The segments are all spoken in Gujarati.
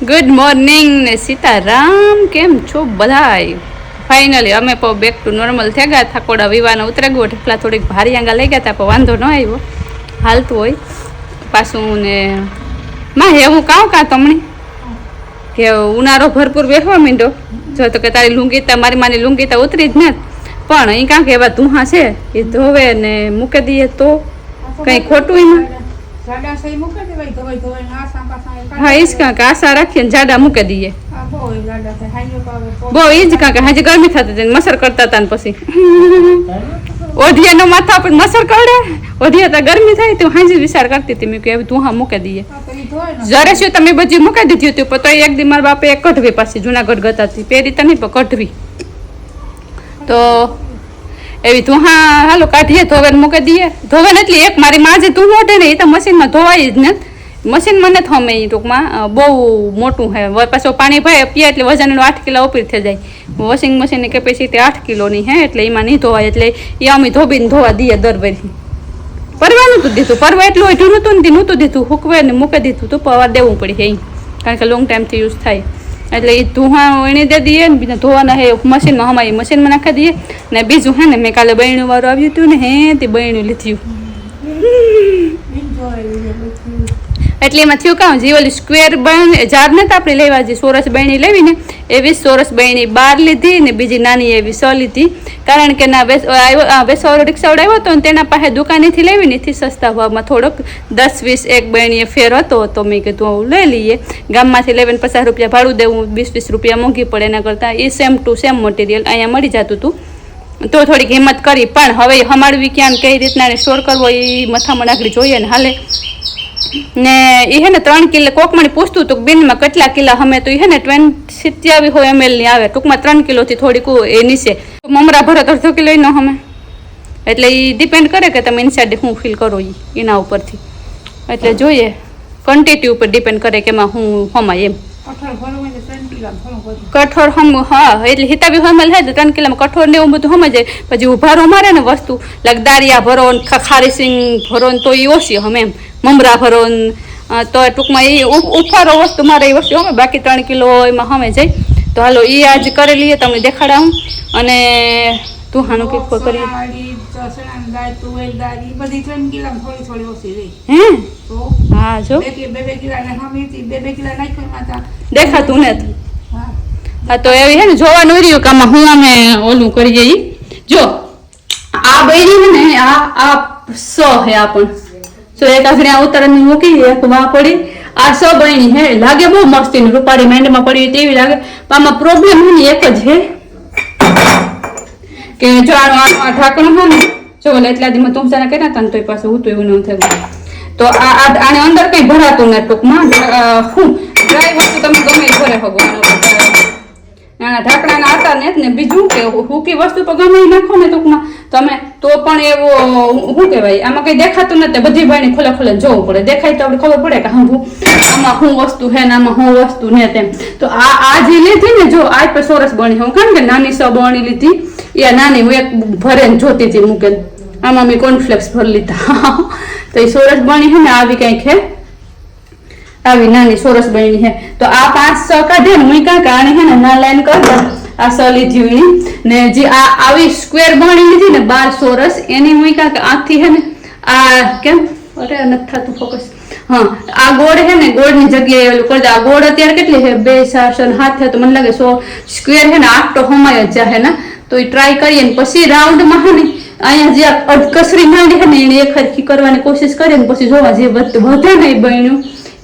ગુડ મોર્નિંગ ને સીતારામ, કેમ છો બધાય? ફાઇનલી અમે પણ બેક ટુ નોર્મલ થઈ ગયા. થાકોડા વિવાના ઉતરી ગયો, ઢેકલા થોડીક ભારી આંગા લઈ ગયા હતા, પણ વાંધો ન આવ્યો, હાલતું હોય પાછું. ને માં એવું કાં તમને કે ઉનાળો ભરપૂર બેસવા માંડ્યો. જો તો કે તારી લુંગીતા, મારી માની લુંગીતા ઉતરી જ ને, પણ અહીં કાં કે એવા ધુહા છે એ ધોવે ને મૂકી દઈએ તો કંઈ ખોટું એમાં. હા, એ જ કાંક આશા રાખીએ ને જાડા મૂકી દઈએ. બહુ એ જ કાંક હજી ગરમી થતી હતી, મસર કરતા હતા ને પછી ઓઢિયાનો માથા પર મસર કરડે, ઓઢિયા તો ગરમી થાય તો હાજી વિચાર કરતી હતી મેં કે તું હા મૂકી દઈએ. જરે શું તમે બધી મૂકી દીધી હતી, પણ તો એક દી મારા બાપે કઢવી પાછી જુનાગઢ ગતા હતી, પહેરી તો નહીં પણ કઢવી તો એવી તું હા હાલો કાઢીએ, ધોવે મૂકી દઈએ. ધોવે ને એટલે એક મારી માં જે તું મોઢે ને એ તો મશીનમાં ધોવાય જ ને, મશીનમાં નથી થમે એ ટૂંકમાં બહુ મોટું હે. પાછું પાણી ભાઈ પીએ એટલે વજન 8 કિલો ઉપર થઈ જાય. વોશિંગ મશીનની કેપેસિટી 8 કિલોની હે, એટલે એમાં નહીં ધોવાય, એટલે એ અમે ધોબીને ધોવા દઈએ દર વરી. પરવાનું તું દીધું, પરવા એટલું હોય નહોતું દીધું, હુકવે ને મૂકી દીધું તું, પવાર દેવું પડે એ, કારણ કે લોંગ ટાઈમથી યુઝ થાય. એટલે એ ધોવા એને દે દઈએ ને, બીજા ધોવાના હે મશીનમાં હમાઈ મશીનમાં નાખી દઈએ. ને બીજું હે ને મેં કાલે બહેણું વાળું આવ્યું હતું ને, હે તે બહેણું લીધું એટલે એમાં થયું કામ જે ઓલી સ્ક્વેર જાર ને તો આપણે લેવા જે સોરસ બહેણી લેવી ને એવી સોરસ બહેણી 12 લીધી ને બીજી નાની એવી 6 લીધી. કારણ કે ના વેસવાળો રિક્ષાવાળો આવ્યો હતો ને તેના પાસે દુકાનેથી લેવી ને એથી સસ્તા ભાવમાં થોડોક 10-20 એક બહેણીએ ફેર હતો, તો મેં કીધું લઈ લઈએ. ગામમાંથી 50 રૂપિયા ભાડું દેવું, 20-20 રૂપિયા મોંઘી પડે, એના કરતાં એ સેમ ટુ સેમ મટીરિયલ અહીંયા મળી જતું હતું, તો થોડીક હિંમત કરી. પણ હવે હમાડવી ક્યાં કઈ રીતના સ્ટોર કરવો એ મથામણ આગળ જોઈએ ને હાલે. ને એ હે ને 3 કિલો કોક મને પૂછતું હતું બિનમાં કેટલા કિલા અમે, તો એ હે ને 27 ml ની આવે, ટૂંકમાં 3 કિલોથી થોડીક એ નીચે. મમરા ભરો તો 1/2 કિલો નો અમે, એટલે એ ડિપેન્ડ કરે કે તમે ઇનસાઇડ શું ફીલ કરો એના ઉપરથી. એટલે જોઈએ ક્વોન્ટિટી ઉપર ડિપેન્ડ કરે કે એમાં હું હમાય એમ. કઠોર હમ હા એટલે હિતાબી હમલ હે 3 કિલોમાં કઠોર ને એવું બધું હમે જાય. પછી ઉભારો મારે ને વસ્તુ લગદારિયા ભરો, ખારી સિંગ ભરો તો એ ઓછી હમે એમ, મમરા ભરો તો ટૂંકમાં એ ઉફારો વસ્તુ મારે એ વસ્તુ હમે, બાકી 3 કિલો એમાં હમે જાય. તો હાલો એ આજ કરી લઈએ, તમને દેખાડાવું. અને તું હાનું કીધું કરીએ હા જો દેખાતું ને. હા તો એવી હે ને જોવાનું રહ્યું કે આમાં હું અમે ઓલું કરીએ. જો આ બૈરી ને આ 100 હે આપણ તો એક આખરી ઉતારવાની મૂકી એક વાં પડી. આ 100 બહેણી હે, લાગે બહુ મસ્તી રૂપાળી મેંડમાં પડી તેવી લાગે. આમાં પ્રોબ્લેમ ને એક જ હે કે જો આ ઢાંકણું હોય ને જો એટલા દીમાં તુમસાના કર્યા હતા ને તો પાછું હું તો એવું ન થયું. તો આને અંદર કઈ ભરાતું ને ટૂંકમાં હું ડ્રાય વસ્તુ તમે ગમે એ ભરે શકો. આના ઢાંકણાના હતા ને બીજું કે હુકી વસ્તુ તો ગમે નાખો ને ટૂંકમાં તમે તો પણ એવો શું કહેવાય આમાં કઈ દેખાતું નથી. બધી ભાઈને ખોલે ખોલે જોવું પડે, દેખાય તો આપણે ખબર પડે કે હા આમાં શું વસ્તુ છે ને આમાં શું વસ્તુ ને તેમ. તો આ જે લીધી ને જો આ પર સોરસ બની હું કારણ કે નાની 100 બણી લીધી એ નાની હું એક ભરે ને જોતી હતી મૂકે, આમાં મેં કોર્નફ્લેક્સ ભરી લીધા. તો એ સોરસ બની છે ને આવી કંઈક છે, આવી નાની સોરસ બની છે. તો આ 5-6 કાઢે ને હું કાંક આને છે ને ના લાઈન કર દો. આ 6 લીધી ને જે આ આવી સ્ક્વેર બની લીધી ને 12 સોરસ એની હું કાંક આથી છે ને આ કેમ અરે નથી થતું ફોકસ. હા આ ગોળ છે ને ગોળની જગ્યાએ ઓલું કરી દે. આ ગોળ અત્યારે કેટલી છે 2, 4, 7 હાથ તો મને લાગે 100 સ્ક્વેર છે ને 8 તો હમાય જ જાહે ને. તો એ ટ્રાય કરીએ ને પછી રાઉન્ડમાં છે ને અહીંયા જે અડકસરી માંડી છે ને એને એક હરખી કરવાની કોશિશ કરીએ ને પછી જોવા જે વધે ને એ બન્યું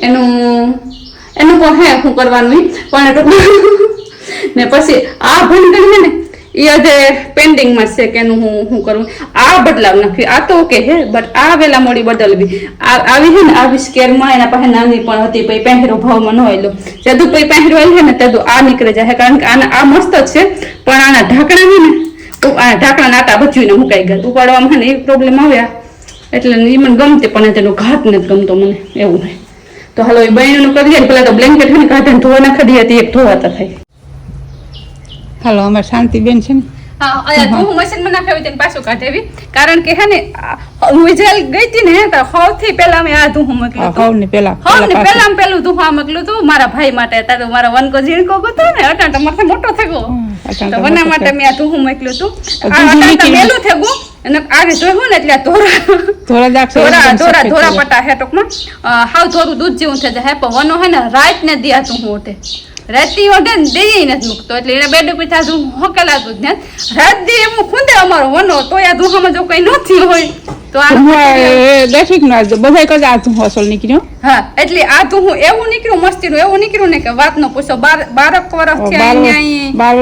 એનું પણ હે શું કરવાનું પણ ને પછી આ ભંડણ ને એ આજે પેન્ડિંગમાં છે કે એનું હું કરું. આ બદલાવ નાખવી આ તો ઓકે હે, બટ આ વેલા મોડી બદલવી આવી છે ને આવી સ્કેરમાં એના પાસે નાની પણ હતી પછી પહેરો ભાવમાં ન આવેલો જદું પછી પહેરો આવી છે ને તેદું આ નીકળી જાય. કારણ કે આ મસ્ત જ છે પણ આના ઢાંકણા ને આ ઢાંકણા નાટા બચવીને મુકાઈ ગયા ઉપાડવામાં ને એ પ્રોબ્લેમ આવ્યા એટલે એ મને ગમતી પણ તેનો ઘાટ નથી ગમતો મને એવું હોય. તો હાલો એ બહેનોનું કરીએ પેલા તો બ્લેન્કેટ ને કાઢે ધોવા નાખી દઈએ એક ધોવાતા થાય. હાલો અમારે શાંતિબેન છે ને હા હું મશીનમાં નાખાવી તેને પાછું કાઢેવી કારણ કે હે ને હું ઇઝરાયલ ગઈ હતી ને તો સૌથી પહેલા મેં આ ધૂહું મોકલ્યું હતું પેલા પેલું ધૂહા મોકલ્યું હતું મારા ભાઈ માટે તો મારા વનકો ઝીણકો હતો ને અટાટા માથે મોટો થયો તો વના માટે મેં આ ધૂહું મોકલ્યું હતું આ અટાટા મેલું થયું અને આગે જોયું ને એટલે ધોરા પટા હે ટોકમાં હાવ થોડું દૂધ જેવું થઈ જાય હે પણ વનો હે ને રાત ને દિયા તું ઉઠે રાતી ઓઢે ને દે નથી મૂકતો એટલે એને બેડ પીઠા તું હોકેલાતું જ ને રાત દી એમ ખૂંદે અમારો વનો તો આ દુહામાં જો કઈ નથી હોય તો આ દેખીક ના બધા કદાચ આ તું અસલ નીકળ્યો હા એટલે આ તું હું એવું નીકળ્યું મસ્તીનું એવું નીકળ્યું ને કે વાત નો પૂછો 12 વર્ષ થયા 12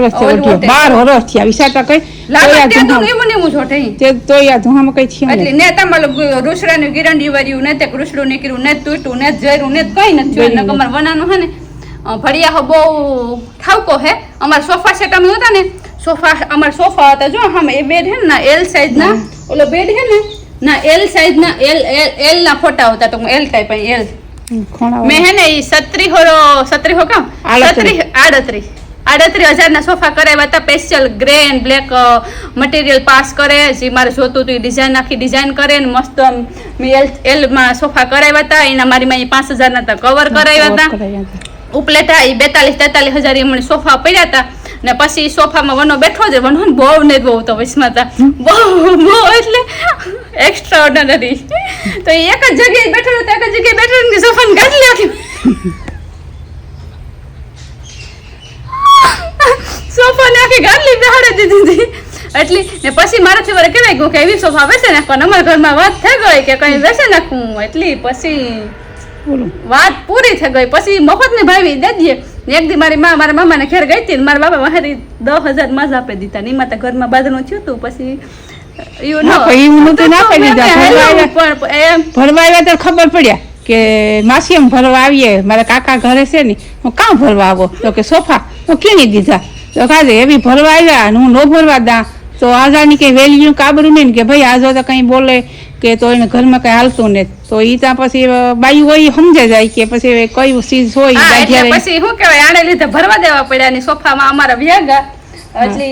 વર્ષ થયા વિચારતા કઈ લાગે તો એવું ને હું જોટે તે તો યા ધુહામાં કઈ થયું એટલે ને તમારું રૂસડાનું ગિરંડી વર્યું ને તે કૃષ્ણું નીકળ્યું ને તૂટ્યું ને જર્યું ને કઈ નથી જોયું ને અમાર વનાનું હે ને ભડિયા બહુ ઠાવકો હે અમાર સોફા સેટ અમે હતા ને અમાર સોફા હતા જો હમ એ બેડ હે ને એલ સાઈઝ ના ઓલો બેડ હે ને ના એલ સાઈઝ ના એલ ના ફોટા હતા તો એલ ટાઈપ એલ મેં હે ને ઈ 37 હો કામ 38,000 ના સોફા કરાવ્યા હતા special grey and black material pass કરે જે મારે જોતું હતું ડિઝાઇન આખી ડિઝાઇન કરે ને મસ્ત મેં એલ માં સોફા કરાવ્યા હતા એના મારી માં 5,000 ના કવર કરાવ્યા હતા ઉપલેટા એ 42-43,000 એમણે સોફા પડ્યા હતા ને પછી સોફામાં વનો બેઠો છે વનો બહુ ને બહુ તો વચમાં હતા બહુ એટલે એક્સ્ટ્રા ઓર્ડિનરી તો એક જ જગ્યાએ બેઠો હતો એક જ જગ્યાએ બેઠો ને સોફાને કાઢી નાખ્યો સોફાને આખી ગાડલી બેહાડી દીધી એટલી ને પછી મારાથી વરે કહેવાય ગયું કે એવી સોફા બેસે નાખવા અમારા ઘરમાં વાત થઈ ગઈ કે કઈ બેસે નાખવું એટલી પછી વાત પૂરી થઈ ગઈ પછી મફત ની ભાવી દે દઈએ એક દી મારી માં મારા મામાને ઘેર ગઈ હતી મારા બાબા મારી 10,000 માં જ આપી દીધા ની માતા ઘરમાં બાદનું થયું હતું પછી ભરવા તો ખબર પડ્યા કે માસી એમ ભરવા આવીએ મારા કાકા ઘરે છે ને હું કાં ભરવા આવો તો કે સોફા હું કીણી દીધા તો કાજે એવી ભરવા આવ્યા અને હું ન ભરવા દા તો આઝાની કઈ વેલ્યુ કાબરું નહીં કે ભાઈ આજો તો કઈ બોલે કે તો એને ઘરમાં કઈ હાલતું ને તો ઈ ત્યાં પછી બાઈ હોય સમજાઈ જાય કે પછી કઈ ચીજ હોય પછી શું કહેવાય આને લીધે ભરવા દેવા પડ્યા ની સોફામાં અમારા વ્યાગા એટલે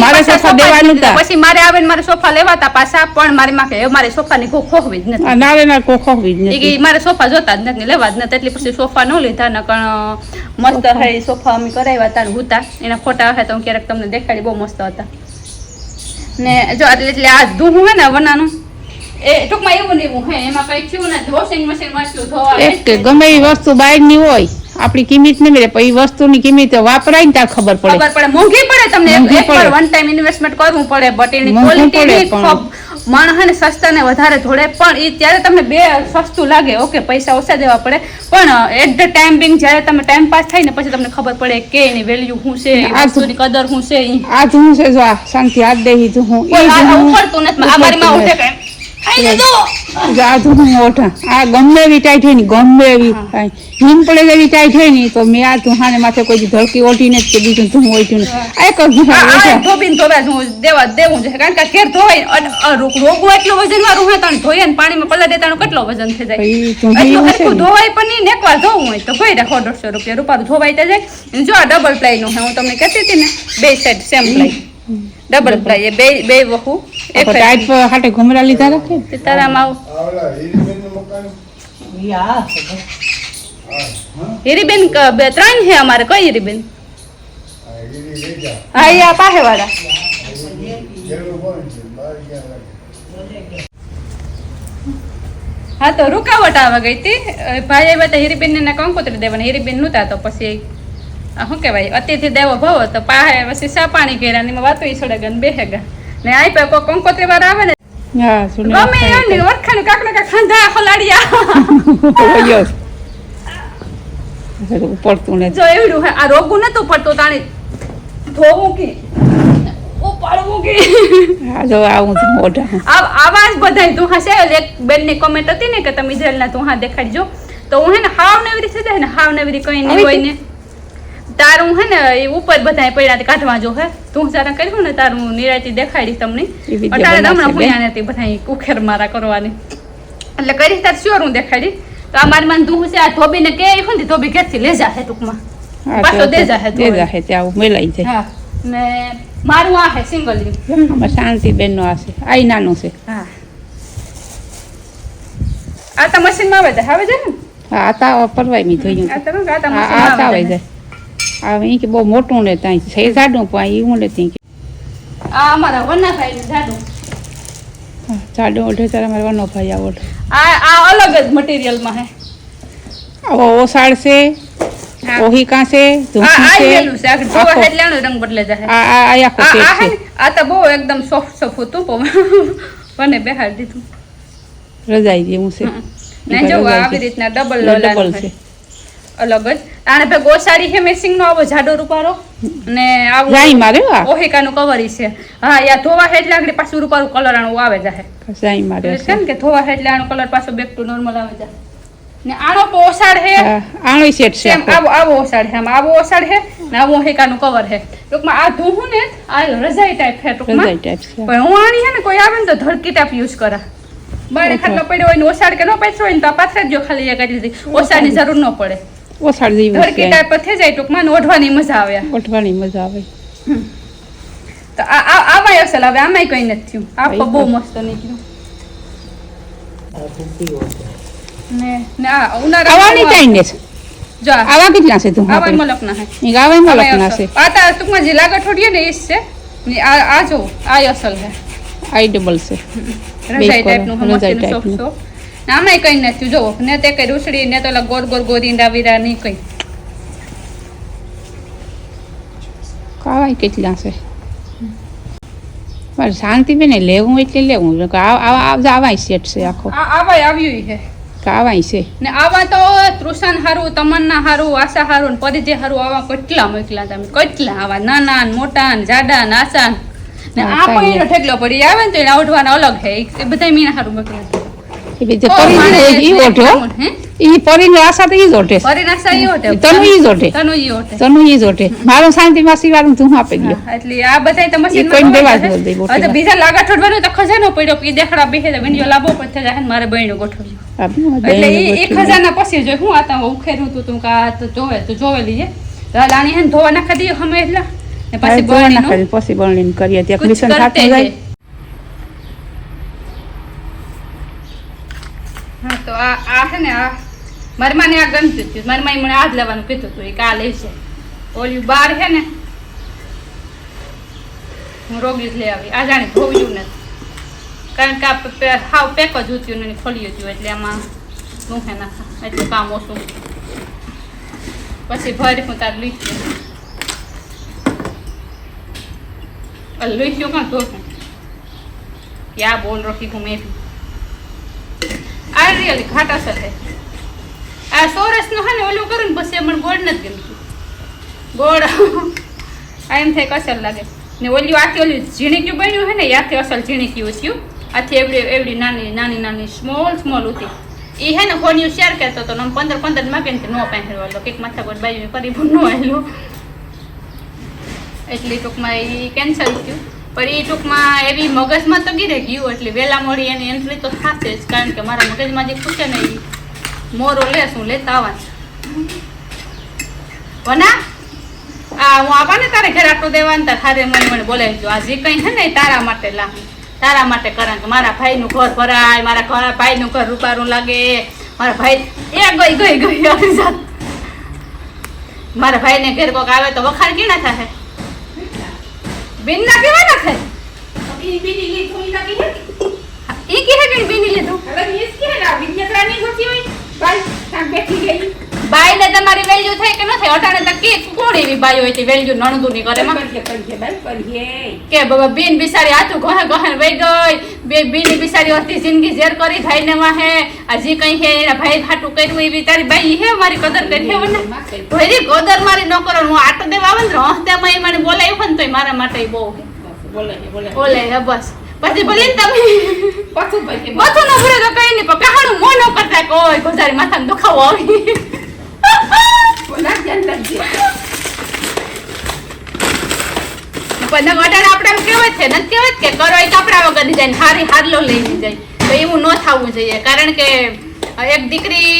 મારે સોફા દેવાનું પછી મારે આવે ને મારે સોફા લેવાતા પાછા પણ મારી માં કે મારી સોફાની ખોખવી જ નથી નારે ના ખોખવી જ નથી મારે સોફા જોતા જ નથી લેવા જ નથી એટલે પછી સોફા ન લીધા ને પણ મસ્ત હે સોફા અમે કરાવ્યા હતા હુતા એના ફોટા હે તો હું ક્યારેક તમને દેખાડી બહુ મસ્ત હતા ને જો એટલે આ ધૂહું હે ને વનાનું એ ટૂંકમાં એવું ને એવું હે એમાં કઈ થયું ને વોશિંગ મશીન વાંચ્યું ધોવા એક કે ગમે એ વસ્તુ બહાર ની હોય આપણી કિંમત ન મળે પણ એ વસ્તુની કિંમત વાપરાય ને ત્યાં ખબર પડે મોંઘી પડે તમને એકવાર વન ટાઈમ ઇન્વેસ્ટમેન્ટ કરવું પડે બટ એની ક્વોલિટી માણસ ને સસ્તા ને વધારે થોડે પણ એ ત્યારે તમને બે સસ્તું લાગે ઓકે પૈસા ઓછા દેવા પડે પણ એટ ધ ટાઈમ બિંગ જ્યારે તમે ટાઈમ પાસ થાય ને પછી તમને ખબર પડે કે એની વેલ્યુ શું છે વસ્તુની કદર શું છે આ હું છે જો શાંતિ હાથ દેહી જો હું ઉખડતું નથી આ મારી માં ઉઠે કે આ ગમે એવી ટાઈટ હોય ને ગમે એવી હિમ પડે એવી ટાઈટ હોય ને તો મેં આ ધુહાને માથે કોઈ ધડકી ઓઢીને જ કે બીજું ધું ઓઢ્યું આ એક દેવું છે કારણ કે ઘેર ધોવાય રોગવું એટલું વજન વાળું હોય તો ધોઈએ ને પાણીમાં પલા દેતાનું કેટલો વજન થઈ જાય ધોવાય પણ નહીં એકવાર ધોવું હોય તો કોઈ રાખો 150 રૂપિયા રૂપારું ધોવાય તો જાય જો આ ડબલ પ્લાય નું હું તમને કહેતી હતી ને બે side same ply double ply બે વહુ એક ટાઈટ પર હાટે ઘુમરા લીધા રાખે સીતારામ હીરીબેન 3 છે અમારે કઈ હીરીબેન હા યા પાહે વાળા હા તો રૂકાવટ આવે ગઈ હતી ભાઈ આવ્યા તો હીરીબેન ને કંકોત્રી દેવાના હીરીબેન નહોતા તો પછી શું કહેવાય અતિથિ દેવો ભવ તો પાહે પછી સા પાણી કર્યા ને વાતો છોડેગા ને બેહેગા ને આઈ પે કોઈ કંકોત્રી વાળા આવે ને ગમે એની વરખાનું કાકડા કા ખાંધા ખલાડિયા પડતું ને જો એવડું હે આ રોગું નતું પડતું તાણી ધોવું કે ઉપાડવું કે આ જો આવું મોઢા આવાજ બધાય તું હશે એક બેન ની કમેન્ટ હતી ને કે તમે ઇઝરાયલ ના તું હા દેખાડજો તો હું હે ને હાવ નેવરી થઈ જાય ને હાવ નેવરી કઈ નહીં હોય ને તારું હે ને એ ઉપર બધાય પડ્યા કાઢવા જો હે તું જરા કર્યું ને તારું નિરાતી દેખાડી તમને અટાણે હમણાં ભૂયા નથી બધા ઉખેર મારા કરવાની એટલે કરી તાર શ્યોર હું દેખાડી તો આ મારી માં તું છે આ ધોબીને કે ને ધોબી ઘેરથી લઈ જાહે ટૂંકમાં પાછો દે જાહે ત્યાં મેલાઈ જાય હા ને મારું આ હે સિંગલ યુ. અમારે શાંતિબેનનો આ છે આ નાનું છે. હા આ તો મશીનમાં આવે છે ને. હા આ તાવ પરવાય મી જોયું. આ તો આ તો આ મશીનમાં તાવ આવે જાય આ અહીં કે બહુ મોટું ને ત્યાં છે જાડું પણ એવું ને ત્યાં આ અમારા વનાભાઈ નું જાડું. જાડું ઓઢે ત્યારે અમારે વનો ભાઈ આવો આ અલગ જ મટીરિયલમાં હે. આવો ઓસાડ છે હા. ઓહિકા છે આ ધૂસી છે આયેલું છે. આ જોવા આખો. એટલે આનો રંગ બદલે જાય. આ આખો આ સેટ આ હે છે ને, આ તો બહુ એકદમ સોફ્ટ સોફ્ટ હતું મને બેહાડી દીધું. રજાઈ જેવું છે ને જો આવી રીતના ડબલ ડબલ લોલાનું છે છે. અલગ જ આને ભે ગોસાડી હે મેસિંગ નો આવો જાડો રૂપારો ને આવો જાય મારે આ ઓહિકાનું કવર ઈ છે. હા યા ધોવા એટલે આગળ પાછું રૂપારું કલર આનું આવે જાય જાય મારે છે ને કે ધોવા એટલે આનો કલર પાછો બેક ટુ નોર્મલ આવે જાય. ને આનો તો ઓસાડ હે આનો સેટ છે સેમ આવો ઓસાડ હે આવો ઓસાડ હે ને આવો ઓહિકાનું કવર હે. ટૂંકમાં આ ધોવું ને આ રજાઈ ટાઈપ હે ટૂંકમાં. રજાઈ ટાઈપ છે પણ હું આની હે ને કોઈ આવે ને તો ધડકી ટાઈપ યુઝ કરા. બારે ખાટલો પડ્યો હોય ને ઓસાડ કે ન પાછો હોય ને તો આ પાથરા જ જો ખાલી એક એટલી ઓસાડની જરૂર ન પડે. ઓસાડ જેવું ધડકી છે ટાઈપ થઈ જાય ટૂંકમાં ને ઓઢવાની મજા આવે. ઓઠવાની મજા આવે તો આમાંય અસલ આવે આમાંય કઈ નથી થયું. આખો બહુ મસ્ત નીકળ્યું. ને આ આવાની ઉનાળા ટાઈમ ને જો આવા કેટલા છે તું આવા મલકના હે. ઈ ગાવે મલકના છે આ તા ટૂંકમાં જે લાગત થોડીએ ને એ જ છે ને આ જો આ અસલ છે. આઈ ડબલ છે રજાઈ ટાઈપનું રજાઈ મસ્તીનું ટાઈપનું. Soft soft. ને આમાંય કઈ નથી જોવો ને તે કઈ રૂસડી ને તો ઓલા ગોર ગોર ગોરીંડા વીરા નહીં કઈ. કાવાય કેટલા છે મારે શાંતિ બેને લેવું એટલે લેવું આવાય સેટ છે આખો આવાય આવ્યું છે કાવાય છે ને આવા તો તૃષાન હારું તમન્ના હારું આશા હારું ને પરિધે હારું આવા કેટલા મોકલા તમે કેટલા આવા નાના ને મોટા ને જાડા ને આશા ને હા, આ કાંઈ પણ એનો ઠેકલો પડી આવે ને તો એને આવડવાના અલગ છે એ બધા મીના હારું મોકલ્યા. એ બીજે પરીને ઈ ઓઢો ઈ પરીને આશા તો ઈ જ ઓઢે પરીને આશા ઈ ઓઢે તનુ ઈ જ ઓઢે તનુ ઈ ઓઢે. તનુ ઈ જ ઓઢે મારો શાંતિ માસી વાળું તું આપી ગયો હા, એટલે આ બધાય તો મશીન ઈ કોઈને દેવા જ ન દે બોટલા. હવે તો બીજા લાગા ઠોડવાનો તો ખજાનો પડ્યો કે ઈ દેખડા બેહે તો વિડિયો લાવવો પડશે જાય ને મારે બહેણું ગોઠવ્યું એટલે એ ખજાના પછી જોઈ હું આતા ઉખેરું તું કા તો જોવે લીજે તો આ લાણી હે ને ધોવા નાખી દઈએ હમે એટલા ને પછી બહેણીનું પછી બરણીને કરીએ ત્યાં કુછ મિશન કરતે થાતું જાય હે. હા તો આ હે ને આ મારી માને આ ગમતું હતું મારી માએ મને આ જ લેવાનું કીધું હતું એ કા લેશે ઓલી બાર હે ને હું રોગી જ લઈ આવી આ જાણે ધોવ્યું નથી કારણ કે આ હાવ પેક જ ઉત્યું ને ખોલ્યું હતું એટલે આમાં દુખે નાખા એટલે કામ ઓછું પછી ભરી હું તાર લીધું લીધું કાં ધોતું क्या बोल रही हूँ मैं भी આ રિયલી ઘાટા સાથે આ સોરસ નો હે ને ઓલું કરું ને પછી મને ગોળ નથી ગમતું ગોળ આ એમ થાય અસર લાગે ને ઓલી આથી ઓલી ઝીણીક્યું બન્યું હે ને યાથી અસલ ઝીણીક્યું થયું આથી એવડી નાની નાની નાની સ્મોલ હતી એ હે ને ફોનિયું શેર કરતો હતો ને 15 માગે ને નો પહેરવાલો કંઈક માથા પર બાજુ કરી નો આવેલું એટલે ટૂંકમાં એ કેન્સલ થયું પણ એ ટૂંકમાં એવી મગજમાં તો ગીરે ગયું એટલે વહેલા મોડી એની એન્ટ્રી તો થશે જ કારણ કે મારા મગજમાં જે ખૂટે ને એ મોરો લેસ હું લેતા આવવા વના આ હું આવા ને તારે ઘર આટલું દેવાનું તાર હારે મને બોલાવજો આ જે કંઈ છે ને એ તારા માટે તારા માટે કારણ કે મારા ભાઈનું ઘર ભરાય મારા ભાઈનું ઘર રૂપારું લાગે મારા ભાઈ ગઈ આવી જાત મારા ભાઈને ઘેર કોક આવે તો વખાણ કેના થાય બેન ના કેવાના થાય ઈ બીની લી થોડી લાગી હે ઈ કે હે બેની લીધું હવે ઈ કે હે વિદ્યાત્રાની ગોતી હોય બાઈ તાક બેઠી ગઈ બાઈ ને તમારી વેલ્યુ થાય કે ન થાય અટાણે તક કે કોણ એવી બાઈ હોય તે વેલ્યુ નણદુ ની કરે માં કે બાબા બેન બિસારી આતું ગહે વઈ ગઈ બે બેની બિસારી અર્ધી જિંદગી ઝેર કરી ભાઈ ને વાહે આ જે કઈ હે એના ભાઈ ખાટું કર્યું એવી તારી બાઈ હે મારી કદર કરી હે ને ભરી કદર મારી ન કરો હું આટો દેવા આવે ને હસ્તે માં મને બોલાવ્યો ને તોય મારા માટે બહુ બોલે બસ પછી ભલે તમે પાછું ન ભરે તો કઈ નહીં પણ કહાણું મો ન કરતા કોઈ ગોજારી માથામાં દુખાવો આવી પણ અટાણે આપણે એમ કહેવાય છે નથી કહેવાય કે કરો એ કપડા વગર જાય હારી હારલો લઈ જાય તો એવું ન થવું જોઈએ કારણ કે એક દીકરી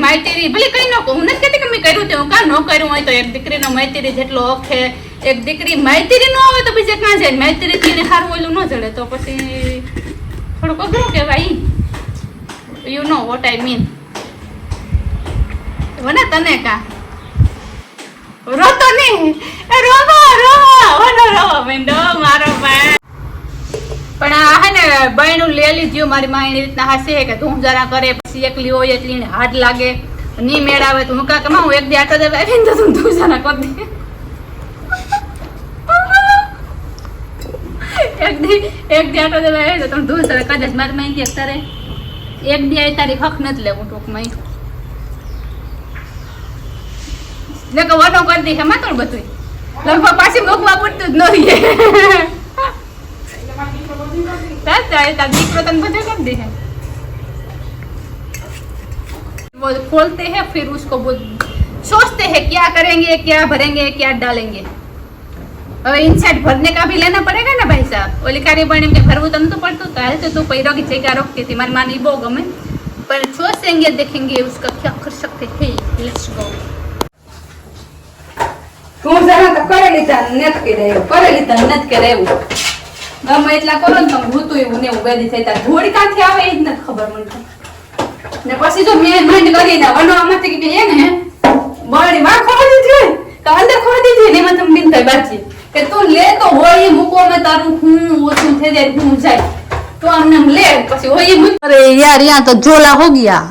માયતીરી ભલે કઈ ન કહું હું નથી કહેતી કે મેં કર્યું તે હું કાં ન કર્યું હોય તો એક દીકરીનો માયતીરી જેટલો હક છે એક દીકરી મૈત્રી ન આવે તો બીજે ક્યાં જાય? મૈત્રી થી એને સારું ઓલું ન જડે તો પછી થોડુંક અઘરું કહેવાય. You know what I mean. વને તને કા રોતો નહીં, રોવો મેંડો મારો ભાઈ. પણ આ હે ને બહેનું લે લીધું મારી માં એની રીતના હાસે કે તું જરા કરે પછી એકલી હોય એટલી ને હાથ લાગે ની મેળાવે તો હું કાકા હું એક દી આટો દેવા આવીને તો તું જરા કરી દે. એક દી આટો દેવા આવી તો તમે તું જરા કદાચ મારી માં કે તારે એક દી આવી તારી હક નથી લેવું ટૂંકમાં ને કે વનો કરી દે એમાં તો બધું લગભગ પાછી મોકવા પડતું જ નથી. દીકરો तन बच्चे कर दे है वो खोलते हैं फिर उसको वो सोचते हैं क्या करेंगे क्या भरेंगे क्या डालेंगे. હવે ઇનસાइड भरने का भी लेना पड़ेगा ना भाई साहब. ઓલી કારી બને કે ભરવું તો નતું પડતું તો હાલ તો પૈરો की जगह रोकती थी मारी मानी बो गमे पर सोचेंगे देखेंगे उसका क्या कर सकते हैं. Let's go. તું જરા તો કરે લીધા નત કે રહ્યો કરે લીધા નત કે રહેવું ગમે એટલા કરો ને તમે ભૂતું એવું ને એવું બેદી થઈ તા ધોળી કાંથી આવે એ જ નથી ખબર મને. ને પછી જો મેં માંડ કરીને વનવામાંથી કે એને બળી માં ખોવા દીધી કે અંદર ખોવા દીધી ને એમાં તમે બિન થઈ બાજી કે તું લે તો હોય મૂકો મે તારું હું ઓછું થઈ જાય હું જાય તો અમને લે પછી હોય મૂક. અરે યાર યા તો જોલા હો ગયા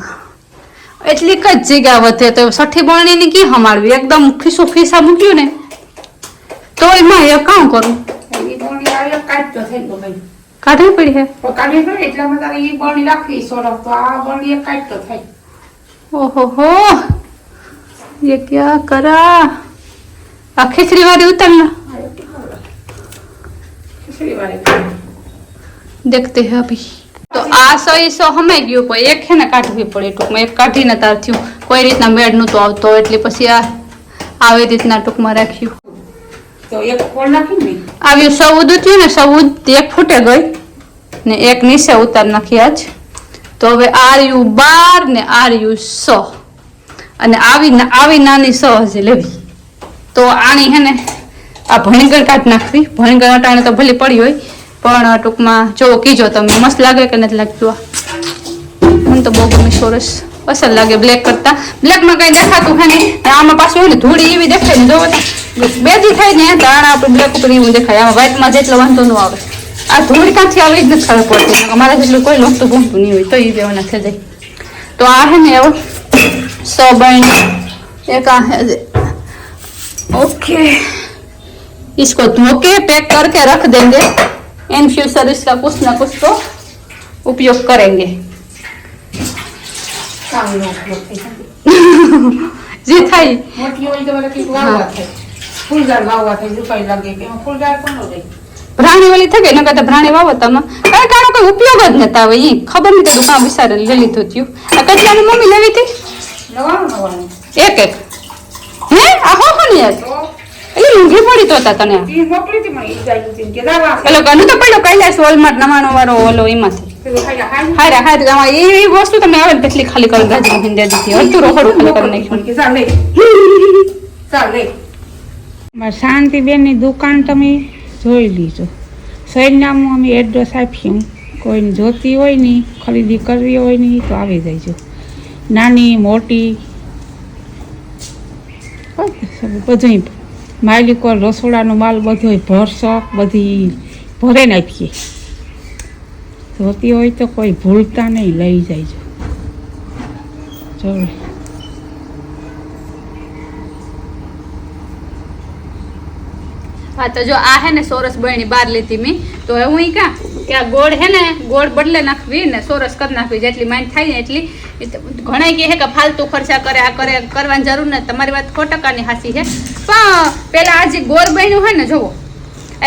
એટલી કઈ જગ્યા વધે તો સઠી બણી ની કી હમાડવી એકદમ ખીસું ખીસા મૂક્યું ને તો એમાં એ કામ કરું કાઢવી પડી હે એટલામાં તારે ઈ બળી રાખી સોરફ તો આ બળી એક કાઢતો થાય. ओहो हो ये क्या करा. आ खिचड़ी वाली उतरना देखते हैं अभी. तो आ સો હમે ગયું પણ એક હે ને કાઢવી પડે ટૂંકમાં એક કાઢીને તાર થયું કોઈ રીતના મેળ નતો આવતો એટલે પછી આ આવી રીતના ટૂંકમાં રાખ્યું. તો એક ફોલ નાખી ને આવ્યું સૌદ થયું ને સૌદ એક ફૂટે ગઈ ને એક નીચે ઉતાર નાખી આજ. તો હવે આર્યુ 12 ને આર્યુ 100 અને આવી નાની 100 હજી લેવી. તો આની હે ને આ ભણીગળ કાઢ નાખવી. ભણીગળ અટાણે તો ભલે પડી હોય પણ ટૂંકમાં જો કીજો તમે મસ્ત લાગે કે નથી લાગતું. મને તો બહુ ગમે સોરસ અસર લાગે બ્લેક કરતા. બ્લેકમાં કઈ દેખાતું હે ને આમાં પાછું હોય ને ધૂળી એવી દેખાય ને જોવો બેજી થાય ને દાણા આપણે બ્લેક ઉપર એવું દેખાય. આમાં વ્હાઈટમાં જેટલો વાંધો ન આવે. આ ધૂળી ક્યાંથી આવે જ નથી ખબર પડતી. અમારા જેટલું કોઈ લોખતું ભૂમતું નહીં હોય તો એ દેવાના થઈ જાય. તો આ હે ને એવો 100 બની एक आ है ओके. इसको धो के पैक करके रख देंगे. इन फ्यूचर इसका कुछ ना कुछ तो उपयोग करेंगे. जी थाई મોટી હોય તો મને કઈક વાવવા થાય ફૂલદાર વાવવા થાય રૂપાઈ લાગે કે ફૂલદાર કોણ હોય ભ્રાણી વાળી થઈ ગઈ ને કદાચ ભ્રાણી વાવતામાં કઈ કાનો કોઈ ઉપયોગ જ નતા આવે. ઈ ખબર નહીં કે કામ વિચારે લઈ લીધું થયું. આ કેટલાની મમ્મી લેવી હતી? નવાનું એક એક હે આ હો ને યાર એટલે ઊંઘી પડી તો તા તને ઈ મોકલી હતી મને ઈ જાય છે કે દાવા પેલો ગનું તો પેલો કૈલાસ વોલમાર્ટ નવાનો વાળો ઓલો એમાંથી હારા હારા એ વસ્તુ તમે આવે કેટલી ખાલી કરી ગાજી હિંદે દીધી હતું રોકડું ખાલી કરી નાખ્યું. ચાલે શાંતિબેનની દુકાન તમે જોઈ લીજો. સરનામું અમે એડ્રેસ આપ્યું. કોઈને જોતી હોય ને ખરીદી કરવી હોય ને તો આવી જઈજો. નાની મોટી બધું માલિકો રસોડાનો માલ બધો ભરસક બધી ભરે નાખીએ. જોતી હોય તો કોઈ ભૂલતા નહીં લઈ જાયજો. જોડે હા તો જો આ હે ને સોરસ બહેણી બાર લીધી મી તો હું ઈ કા કે આ ગોળ હે ને ગોળ બદલે નાખવી ને સોરસ કરી નાખવી જેટલી માઇન્ડ થાય ને એટલી. ઘણા કે હે કે ફાલતુ ખર્ચા કરે આ કરે કરવાની જરૂર નથી. તમારી વાત 100% હાસી છે. પણ પેલા આ જે ગોળ બહેણું હે ને જોવો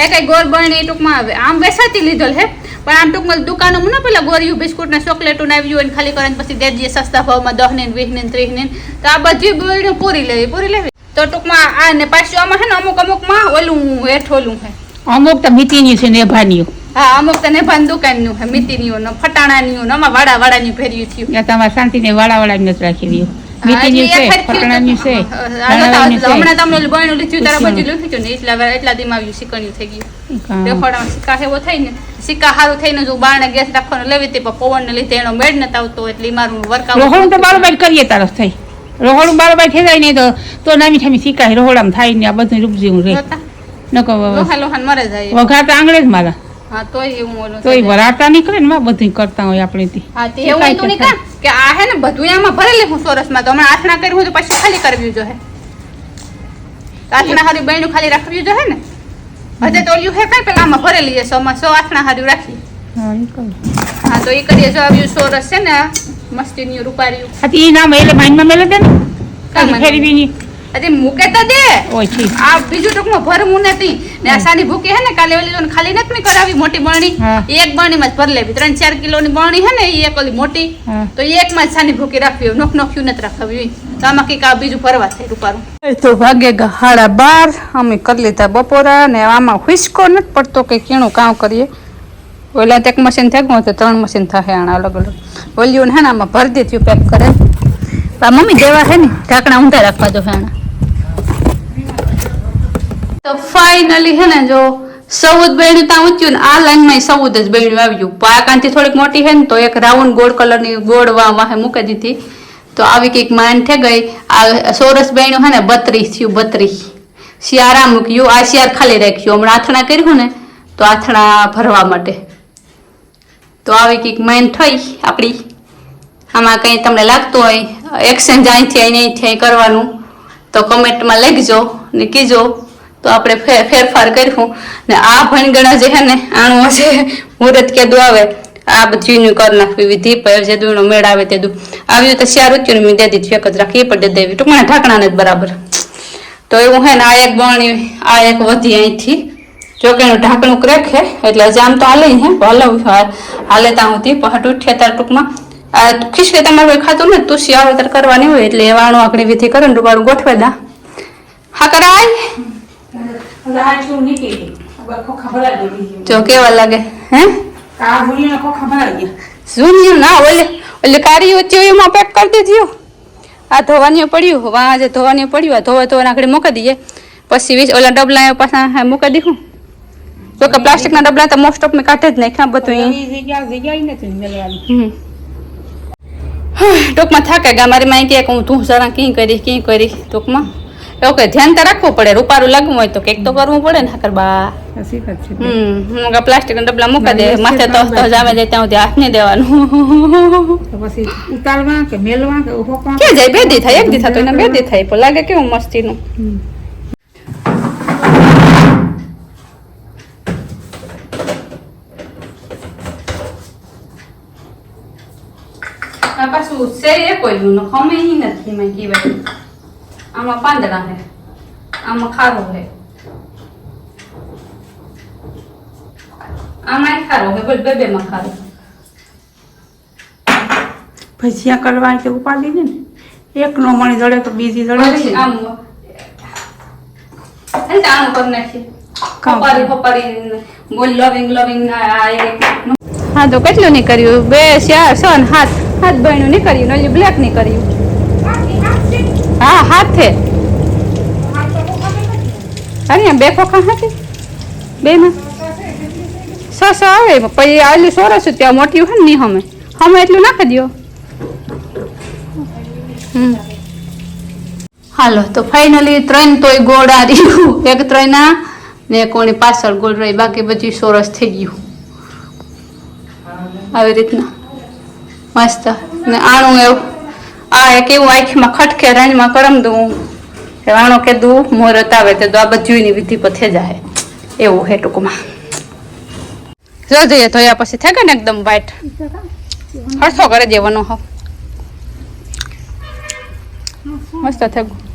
એ કઈ ગોળ બહેણી ટૂંકમાં આવે આમ વેસાતી લીધેલ હે પણ આમ ટૂંકમાં દુકાનોમાં ના પેલા ગોરિયું બિસ્કુટ ને ચોકલેટો ને આવ્યું હોય ખાલી કરીને પછી દે દઈએ સસ્તા ભાવમાં 10 ને 20 ને 30 ને તો આ બધી બહેણું પૂરી લેવી. તો ટૂંકમાં આ ને પાછું આમાં હે ને અમુકમાં ઓલું હેઠ ઓલું હે અમુક તો મીતીની છે ને ભાનીઓ. હા અમુક તો નેભાન દુકાનનું હે મીતીનીઓ ને ફટાણાનીઓ ને આમાં વાડાની ભેર્યું થયું. તમારે શાંતિને વાળા નથી રાખી રહ્યું મીઠીની છે, ફટણાની છે, ધાણાવાળીની છે. હમણાં તમને ઓલું બહેણું લીધું તારા પછી લીધું ને એટલા દીમાં આવ્યું શીકણ્યું થઈ ગયું રેખોડામાં સિક્કા એવો થઈ ને સિક્કા સારું થઈને જો બારણે ગેસ રાખવાનું લેવી હતી પણ પવન ને લીધે એનો મેળ નથી આવતો એટલે મારું વર્કઆઉટ રોહોડું તો બારોબાર કરીએ તરફ થઈ રોહોડું બારોબાર થઈ નહીં તો નામી ઠામી શીખાય રોહોડામાં થાય ને આ બધું રૂપજીવું રહે નકો લોહા લોહાન મરે જાય વઘાર તો આંગળે જ મારા હા તોય એવું ઓલું તોય વરાતા નીકળે ને બધું કરતા હોય આપણે થી હા તે એવું હતું નહીં કે આ હે ને બધું આમાં ભરેલી હું સોરસમાં તો હમણાં આથણા કર્યું તો પછી ખાલી કરવી જોઈએ આથણા હારી બહેણું ખાલી રાખવી જોઈએ ને હજે તો ઓલું હે કઈ પેલા આમાં ભરેલી છે 100 આથણા હારી રાખી હા તો એ કરીએ જો આવ્યું સોરસ છે ને મસ્તીની રૂપારીયું આ ઈ નામ એટલે માઈનમાં મેલે દે ને કાંઈ ફેરવીની અરે મૂકે તો દે ઓય ઠીક આ બીજું ટૂંકમાં ભરવું નથી ને આ સાની ભૂકી હે ને કાલે ઓલી જો ખાલી નથી મેં કરાવી મોટી બરણી હા. એક બરણીમાં જ ભર લેવી 3-4 કિલોની બરણી હે ને એ એક ઓલી મોટી હા. તો એ એકમાં જ સાની ભૂકી રાખવી નોખ્યું નથી રાખવી તો આમાં કંઈક આ બીજું ભરવા થાય રૂપારું તો વાગે 12:30 અમે કરી લીધા બપોરા ને આમાં હુસકો નથી પડતો કે કેણું કામ કરીએ ઓલા એક મશીન થઈ ગયું તો 3 મશીન થાય આણા અલગ અલગ ઓલિયું હે ને આમાં ભરી દીધું પેક કરે આ મમ્મી દેવા છે ને ઢાંકણા ઊંધા રાખવા જો આણા તો ફાઇનલી હે ને જો 14 બહેણું ત્યાં ઊંચ્યું ને આ લાઈનમાં 14 જ બહેણું આવ્યું પાકાંથી થોડીક મોટી છે ને તો એક રાઉન્ડ ગોળ કલરની ગોળ વાહે મૂકી દીધી તો આવી કંઈક માંડ થઈ ગઈ આ સોરસ બહેણું હે ને 32 થયું 32 શિયારા મૂક્યું આ શિયાર ખાલી રાખ્યું હમણાં આથણા કર્યું ને તો આથણા ભરવા માટે તો આવી કંઈક માંડ થઈ આપણી આમાં કંઈ તમને લાગતું હોય એક્સચેન્જ અહીંથી અહીંથી કરવાનું તો કમેન્ટમાં લખજો ને કીજો તો આપણે ફેરફાર કર્યું ને આ ભણગણા જે છે ને આણું હશે મુહૂર્ત કેદું આવે આ બધું કરી નાખવી વિધિ પર જે દૂનો મેળ આવે તે દુ આવ્યું તો શિયાર ઉચ્ચું મેં દે દીધું એક જ રાખી એ પણ દે દેવી ટૂંકમાં ઢાંકણા જ બરાબર તો એવું હે ને આ એક બણી આ એક વધી અહીંથી જો કે એનું ઢાંકણું રાખે એટલે જામ તો હાલે હે હલાવું હાલે ત્યાં સુધી પહાટ ઉઠે તાર ટૂંકમાં આ ખીચડી તમારે કોઈ ખાતું ને તુસી આવે ત્યારે કરવાની હોય એટલે વાણું આકડી વિધિ કરે ને રૂપારું ગોઠવે દા હા કરાય જો કેવા લાગે હે જૂની ના ઓલે કારી ઓછી એમાં પેક કરી દેજો આ ધોવાની પડ્યું વાં જે ધોવાની પડ્યું આ ધોવા આકડી મૂકી દઈએ પછી ઓલા ડબલા પાછા મૂકી દીધું જો કે પ્લાસ્ટિકના ડબલા તો મોસ્ટ ઓફ મેં કાઢે જ નાખ્યા બધું ટૂંકમાં થાકે ગયા મારી માઈ કે હું તું જરા કી કરી ટૂંકમાં એવું કે ધ્યાન તો રાખવું પડે રૂપારું લાગવું હોય તો કંઈક તો કરવું પડે ને હાકર બા પ્લાસ્ટિક ના ડબલા મૂકી દે માથે તો જામે જાય ત્યાં સુધી હાથ નહીં દેવાનું કે જાય બે દી થાય એક દી થતો એને બે દી થાય પણ લાગે કેવું મસ્તીનું પાછું છે એ કોઈ ખમે નથી મેં કહેવાય આમાં પાંદડા હે આમાં ખારો હે આમાં ખારો હે બોલ બે માં ખારો ભજીયા કરવા કે ઉપાડી દે ને એક નો મણી જડે તો બીજી જડે આમ એ તાણું કરી નાખી ખપારી બોલ લવિંગ હા તો કેટલું નહીં કર્યું 2 4 6 હાથ બહેણું નહીં કર્યું ઓલી બ્લેક નહીં કર્યું હા હાથે અરે 2 ખોખા હાથે 2 માં 6 આવે પછી આલી સોરસ ત્યાં મોટી હોય ને હમે એટલું નાખી દો હાલો તો ફાઇનલી 3 તોય ગોળા રહ્યું એક 3 ના ને કોની પાછળ ગોળ રહી બાકી બધી સોરસ થઈ ગયું આવી રીતના મસ્ત ને આણું એવું આ એક એવું આંખમાં ખટકે રાણીમાં કરમ દઉં આણો કે દઉં મુહૂર્ત આવે તો આ બધુંની વિધિ પર થઈ જાય એવું હે ટૂંકમાં જો જઈએ ધોયા પછી થઈ ગયા ને એકદમ વ્હાઈટ હરસો કરે દેવાનો હા મસ્ત થઈ ગયું